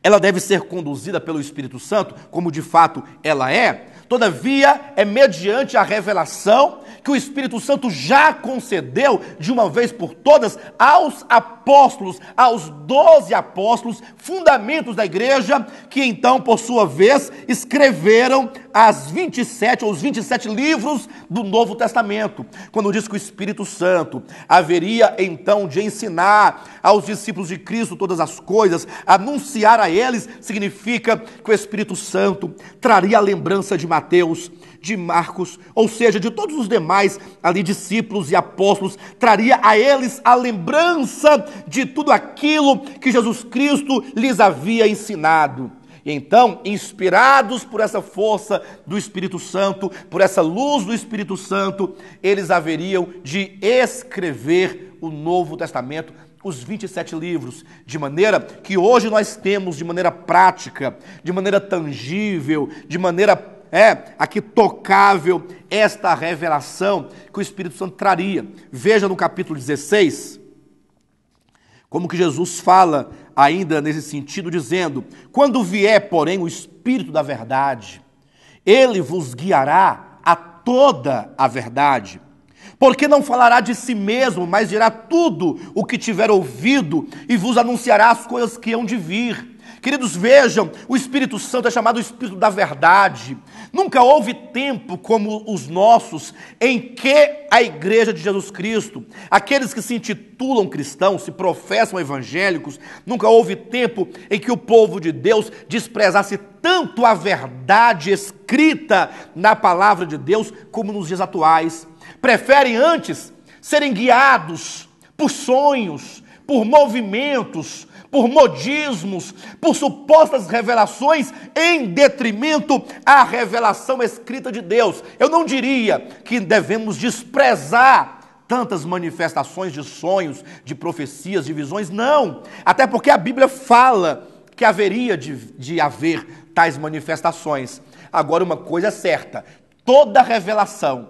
ela deve ser conduzida pelo Espírito Santo, como de fato ela é. Todavia, é mediante a revelação que o Espírito Santo já concedeu, de uma vez por todas, aos apóstolos, aos 12 apóstolos, fundamentos da igreja, que então, por sua vez, escreveram os 27 livros do Novo Testamento. Quando diz que o Espírito Santo haveria então de ensinar aos discípulos de Cristo todas as coisas, anunciar a eles, significa que o Espírito Santo traria a lembrança de Mateus, de Marcos, ou seja, de todos os demais ali discípulos e apóstolos, traria a eles a lembrança de tudo aquilo que Jesus Cristo lhes havia ensinado. E então, inspirados por essa força do Espírito Santo, por essa luz do Espírito Santo, eles haveriam de escrever o Novo Testamento, os 27 livros, de maneira que hoje nós temos, de maneira prática, de maneira tangível, de maneira aqui tocável, esta revelação que o Espírito Santo traria. Veja no capítulo 16, como que Jesus fala ainda nesse sentido, dizendo: quando vier, porém, o Espírito da verdade, ele vos guiará a toda a verdade. Porque não falará de si mesmo, mas dirá tudo o que tiver ouvido e vos anunciará as coisas que hão de vir. Queridos, vejam, o Espírito Santo é chamado o Espírito da verdade. Nunca houve tempo como os nossos em que a igreja de Jesus Cristo, aqueles que se intitulam cristãos, se professam evangélicos, nunca houve tempo em que o povo de Deus desprezasse tanto a verdade escrita na palavra de Deus como nos dias atuais. Preferem antes serem guiados por sonhos, por movimentos, por modismos, por supostas revelações, em detrimento à revelação escrita de Deus. Eu não diria que devemos desprezar tantas manifestações de sonhos, de profecias, de visões, não. Até porque a Bíblia fala que haveria de haver tais manifestações. Agora, uma coisa é certa: toda revelação,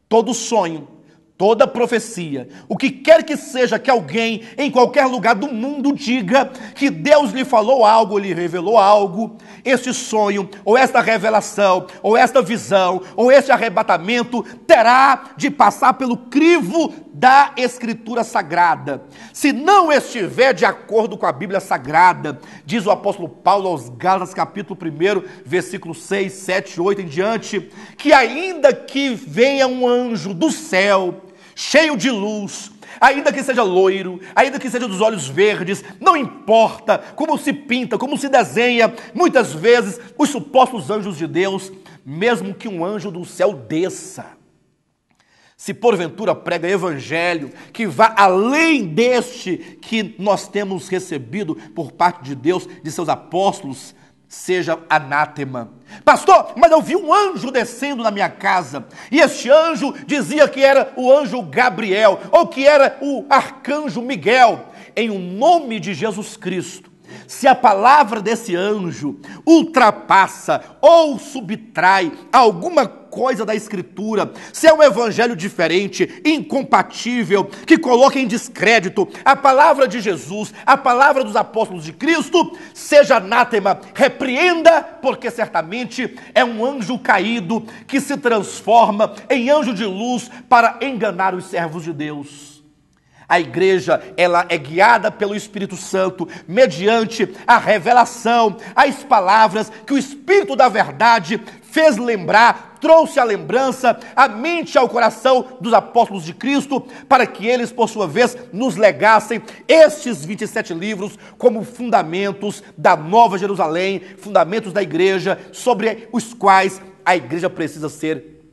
todo sonho, toda profecia, o que quer que seja que alguém em qualquer lugar do mundo diga que Deus lhe falou algo, lhe revelou algo, este sonho, ou esta revelação, ou esta visão, ou este arrebatamento terá de passar pelo crivo da Escritura Sagrada. Se não estiver de acordo com a Bíblia Sagrada, diz o apóstolo Paulo aos Gálatas, capítulo 1, versículos 6, 7, 8 em diante, que ainda que venha um anjo do céu, cheio de luz, ainda que seja loiro, ainda que seja dos olhos verdes, não importa como se pinta, como se desenha, muitas vezes, os supostos anjos de Deus, mesmo que um anjo do céu desça, se porventura prega evangelho que vá além deste que nós temos recebido por parte de Deus, de seus apóstolos, seja anátema. Pastor, mas eu vi um anjo descendo na minha casa, e este anjo dizia que era o anjo Gabriel, ou que era o arcanjo Miguel. Em o nome de Jesus Cristo, se a palavra desse anjo ultrapassa ou subtrai alguma coisa da Escritura, se é um evangelho diferente, incompatível, que coloca em descrédito a palavra de Jesus, a palavra dos apóstolos de Cristo, seja anátema, repreenda, porque certamente é um anjo caído que se transforma em anjo de luz para enganar os servos de Deus. A igreja, ela é guiada pelo Espírito Santo, mediante a revelação, as palavras que o Espírito da verdade fez lembrar, trouxe a lembrança, a mente ao coração dos apóstolos de Cristo, para que eles, por sua vez, nos legassem estes 27 livros como fundamentos da Nova Jerusalém, fundamentos da igreja, sobre os quais a igreja precisa ser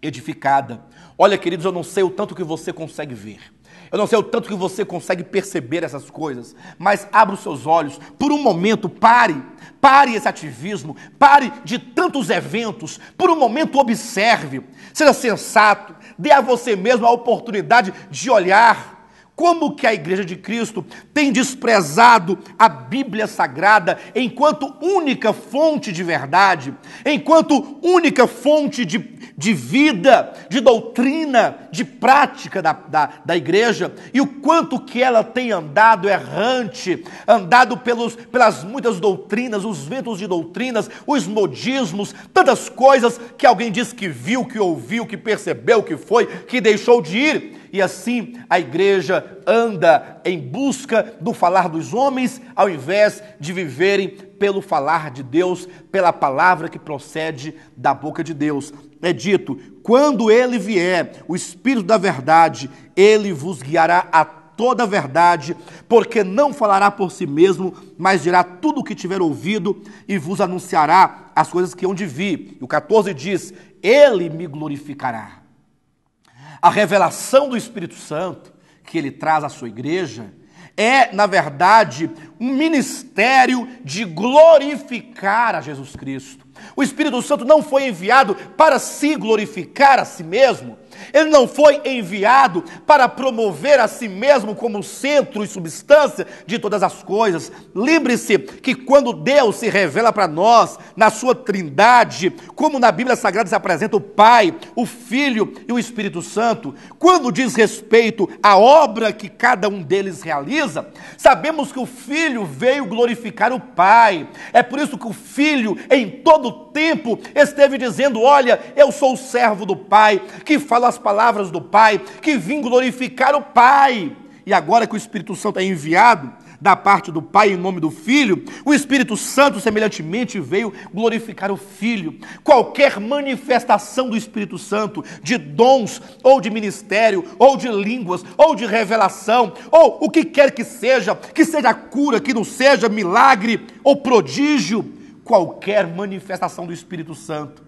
edificada. Olha, queridos, eu não sei o tanto que você consegue ver. Eu não sei o tanto que você consegue perceber essas coisas, mas abra os seus olhos, por um momento pare esse ativismo, pare de tantos eventos, por um momento observe, seja sensato, dê a você mesmo a oportunidade de olhar Como que a Igreja de Cristo tem desprezado a Bíblia Sagrada enquanto única fonte de verdade, enquanto única fonte de vida, de doutrina, de prática da Igreja, e o quanto que ela tem andado errante, andado pelas muitas doutrinas, os ventos de doutrinas, os modismos, tantas coisas que alguém diz que viu, que ouviu, que percebeu, que foi, que deixou de ir. E assim a igreja anda em busca do falar dos homens, ao invés de viverem pelo falar de Deus, pela palavra que procede da boca de Deus. É dito: quando ele vier, o Espírito da verdade, ele vos guiará a toda a verdade, porque não falará por si mesmo, mas dirá tudo o que tiver ouvido e vos anunciará as coisas que hão de vir. E o 14 diz: ele me glorificará. A revelação do Espírito Santo que ele traz à sua igreja é, na verdade, um ministério de glorificar a Jesus Cristo. O Espírito Santo não foi enviado para se glorificar a si mesmo. Ele não foi enviado para promover a si mesmo como centro e substância de todas as coisas. Lembre-se que quando Deus se revela para nós, na sua trindade, como na Bíblia Sagrada se apresenta o Pai, o Filho e o Espírito Santo, quando diz respeito à obra que cada um deles realiza, sabemos que o Filho veio glorificar o Pai. É por isso que o Filho, em todo o tempo, esteve dizendo: olha, eu sou o servo do Pai, que fala as palavras do Pai, que vim glorificar o Pai. E agora que o Espírito Santo é enviado da parte do Pai em nome do Filho, o Espírito Santo semelhantemente veio glorificar o Filho. Qualquer manifestação do Espírito Santo, de dons, ou de ministério, ou de línguas, ou de revelação, ou o que quer que seja cura, que não seja milagre ou prodígio, qualquer manifestação do Espírito Santo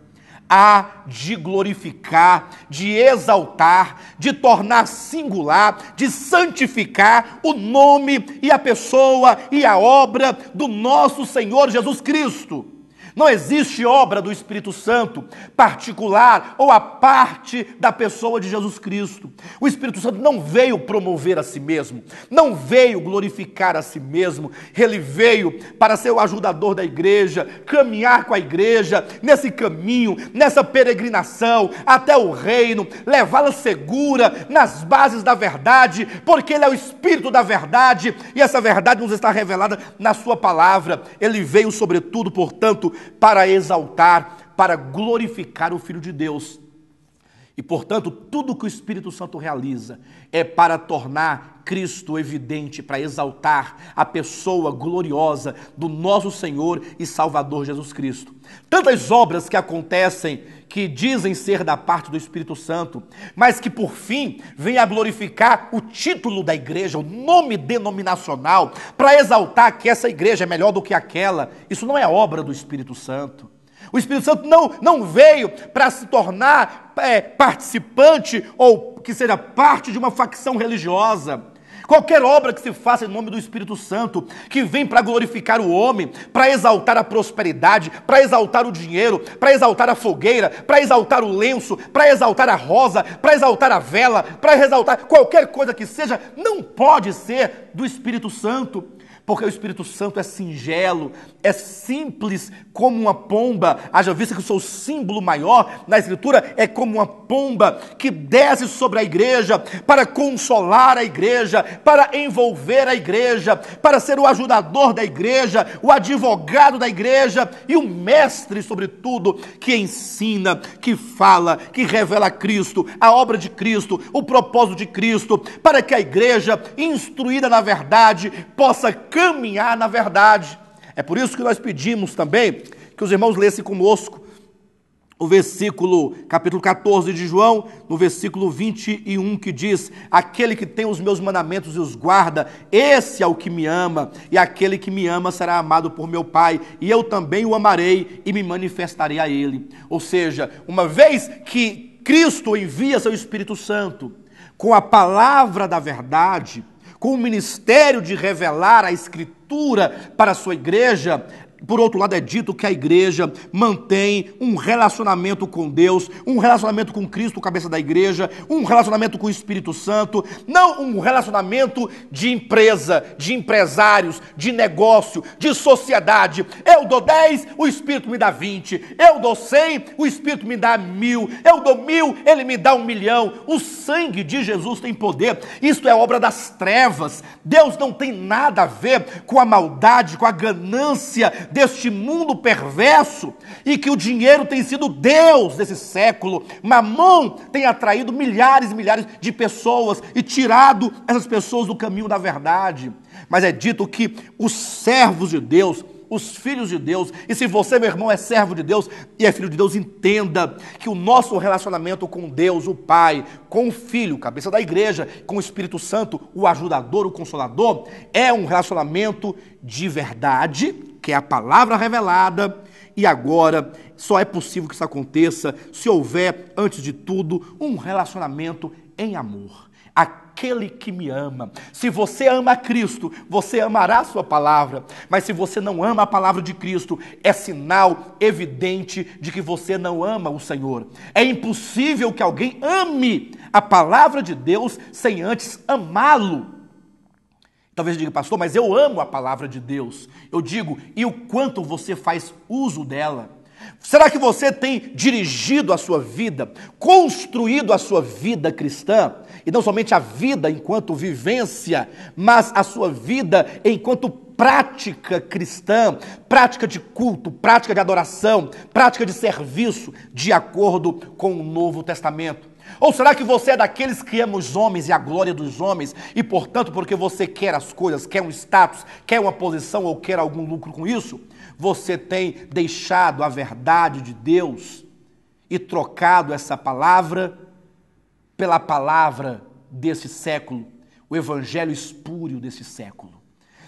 há de glorificar, de exaltar, de tornar singular, de santificar o nome e a pessoa e a obra do nosso Senhor Jesus Cristo. Não existe obra do Espírito Santo particular ou a parte da pessoa de Jesus Cristo. O Espírito Santo não veio promover a si mesmo, não veio glorificar a si mesmo. Ele veio para ser o ajudador da igreja, caminhar com a igreja nesse caminho, nessa peregrinação até o reino, levá-la segura nas bases da verdade, porque Ele é o Espírito da verdade e essa verdade nos está revelada na sua palavra. Ele veio, sobretudo, portanto, para exaltar, para glorificar o Filho de Deus. E, portanto, tudo que o Espírito Santo realiza é para tornar Cristo evidente, para exaltar a pessoa gloriosa do nosso Senhor e Salvador Jesus Cristo. Tantas obras que acontecem, que dizem ser da parte do Espírito Santo, mas que por fim vêm a glorificar o título da igreja, o nome denominacional, para exaltar que essa igreja é melhor do que aquela. Isso não é obra do Espírito Santo. O Espírito Santo não veio para se tornar participante ou que seja parte de uma facção religiosa. Qualquer obra que se faça em nome do Espírito Santo, que vem para glorificar o homem, para exaltar a prosperidade, para exaltar o dinheiro, para exaltar a fogueira, para exaltar o lenço, para exaltar a rosa, para exaltar a vela, para exaltar qualquer coisa que seja, não pode ser do Espírito Santo. Porque o Espírito Santo é singelo, é simples como uma pomba. Haja vista que o seu símbolo maior na Escritura é como uma pomba que desce sobre a igreja para consolar a igreja, para envolver a igreja, para ser o ajudador da igreja, o advogado da igreja e o mestre, sobretudo, que ensina, que fala, que revela Cristo, a obra de Cristo, o propósito de Cristo, para que a igreja, instruída na verdade, possa caminhar na verdade. É por isso que nós pedimos também que os irmãos lessem conosco o versículo, capítulo 14 de João, no versículo 21, que diz: aquele que tem os meus mandamentos e os guarda, esse é o que me ama, e aquele que me ama será amado por meu Pai, e eu também o amarei e me manifestarei a ele. Ou seja, uma vez que Cristo envia seu Espírito Santo com a palavra da verdade, com o ministério de revelar a Escritura para a sua igreja, por outro lado, é dito que a igreja mantém um relacionamento com Deus, um relacionamento com Cristo, cabeça da igreja, um relacionamento com o Espírito Santo, não um relacionamento de empresa, de empresários, de negócio, de sociedade. Eu dou 10, o Espírito me dá 20. Eu dou 100, o Espírito me dá 1000. Eu dou 1000, ele me dá 1.000.000. O sangue de Jesus tem poder. Isto é obra das trevas. Deus não tem nada a ver com a maldade, com a ganância deste mundo perverso, e que o dinheiro tem sido Deus desse século. Mamon tem atraído milhares e milhares de pessoas e tirado essas pessoas do caminho da verdade. Mas é dito que os servos de Deus, os filhos de Deus, e se você, meu irmão, é servo de Deus e é filho de Deus, entenda que o nosso relacionamento com Deus, o Pai, com o Filho, cabeça da igreja, com o Espírito Santo, o ajudador, o consolador, é um relacionamento de verdade, que é a palavra revelada, e agora só é possível que isso aconteça se houver, antes de tudo, um relacionamento em amor. Aquele que me ama. Se você ama a Cristo, você amará a sua palavra. Mas se você não ama a palavra de Cristo, é sinal evidente de que você não ama o Senhor. É impossível que alguém ame a palavra de Deus sem antes amá-lo. Talvez diga, pastor, mas eu amo a palavra de Deus. Eu digo, e o quanto você faz uso dela? Será que você tem dirigido a sua vida, construído a sua vida cristã, e não somente a vida enquanto vivência, mas a sua vida enquanto prática cristã, prática de culto, prática de adoração, prática de serviço, de acordo com o Novo Testamento? Ou será que você é daqueles que ama os homens e a glória dos homens, e portanto, porque você quer as coisas, quer um status, quer uma posição ou quer algum lucro com isso, você tem deixado a verdade de Deus e trocado essa palavra pela palavra desse século, o evangelho espúrio desse século?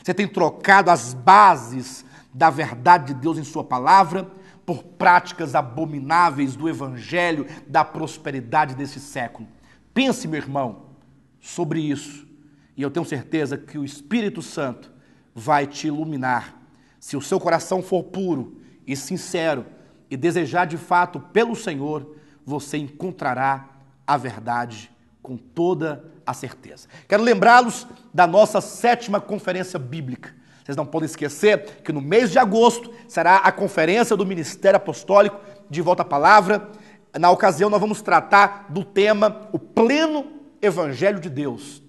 Você tem trocado as bases da verdade de Deus em sua palavra por práticas abomináveis do evangelho da prosperidade desse século. Pense, meu irmão, sobre isso, e eu tenho certeza que o Espírito Santo vai te iluminar. Se o seu coração for puro e sincero e desejar de fato pelo Senhor, você encontrará a verdade com toda a certeza. Quero lembrá-los da nossa 7ª conferência bíblica. Vocês não podem esquecer que no mês de agosto será a conferência do Ministério Apostólico de Volta à Palavra. Na ocasião nós vamos tratar do tema o pleno Evangelho de Deus.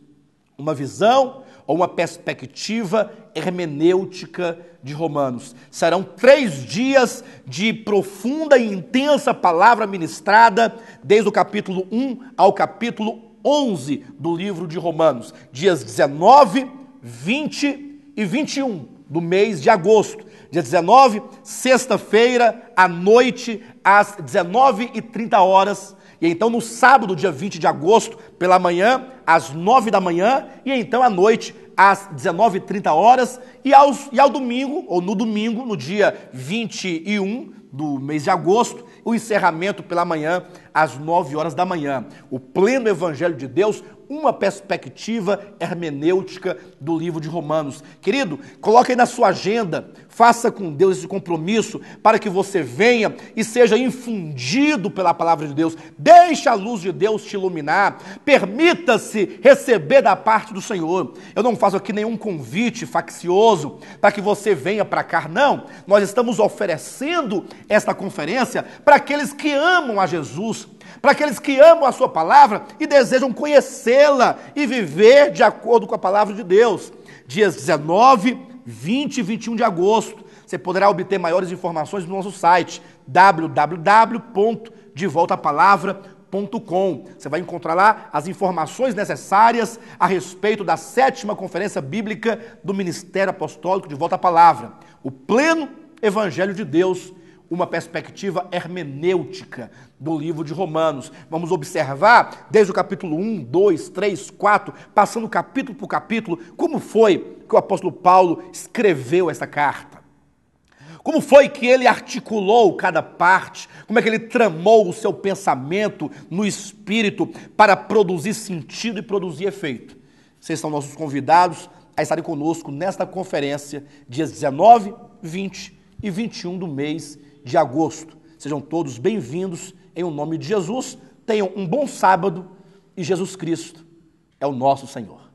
Uma visão ou uma perspectiva hermenêutica de Romanos. Serão 3 dias de profunda e intensa palavra ministrada, desde o capítulo 1 ao capítulo 11 do livro de Romanos. Dias 19, 20 e 21 do mês de agosto. Dia 19, sexta-feira, à noite, às 19h30. E então no sábado, dia 20 de agosto, pela manhã, às 9 da manhã, e então à noite, às 19h30, e ao domingo, ou no domingo, no dia 21 do mês de agosto, o encerramento pela manhã, às 9 da manhã. O pleno Evangelho de Deus, uma perspectiva hermenêutica do livro de Romanos. Querido, coloque aí na sua agenda, faça com Deus esse compromisso para que você venha e seja infundido pela palavra de Deus. Deixe a luz de Deus te iluminar. Permita-se receber da parte do Senhor. Eu não faço aqui nenhum convite faccioso para que você venha para cá, não. Nós estamos oferecendo esta conferência para aqueles que amam a Jesus, para aqueles que amam a sua palavra e desejam conhecê-la e viver de acordo com a palavra de Deus. Dias 19, 20 e 21 de agosto. Você poderá obter maiores informações no nosso site www.devoltapalavra.com. Você vai encontrar lá as informações necessárias a respeito da 7ª Conferência Bíblica do Ministério Apostólico de Volta à Palavra. O pleno Evangelho de Deus, uma perspectiva hermenêutica do livro de Romanos. Vamos observar desde o capítulo 1, 2, 3, 4, passando capítulo por capítulo, como foi que o apóstolo Paulo escreveu essa carta. Como foi que ele articulou cada parte, como é que ele tramou o seu pensamento no espírito para produzir sentido e produzir efeito. Vocês são nossos convidados a estarem conosco nesta conferência, dias 19, 20 e 21 do mês de agosto. Sejam todos bem-vindos em o nome de Jesus. Tenham um bom sábado e Jesus Cristo é o nosso Senhor.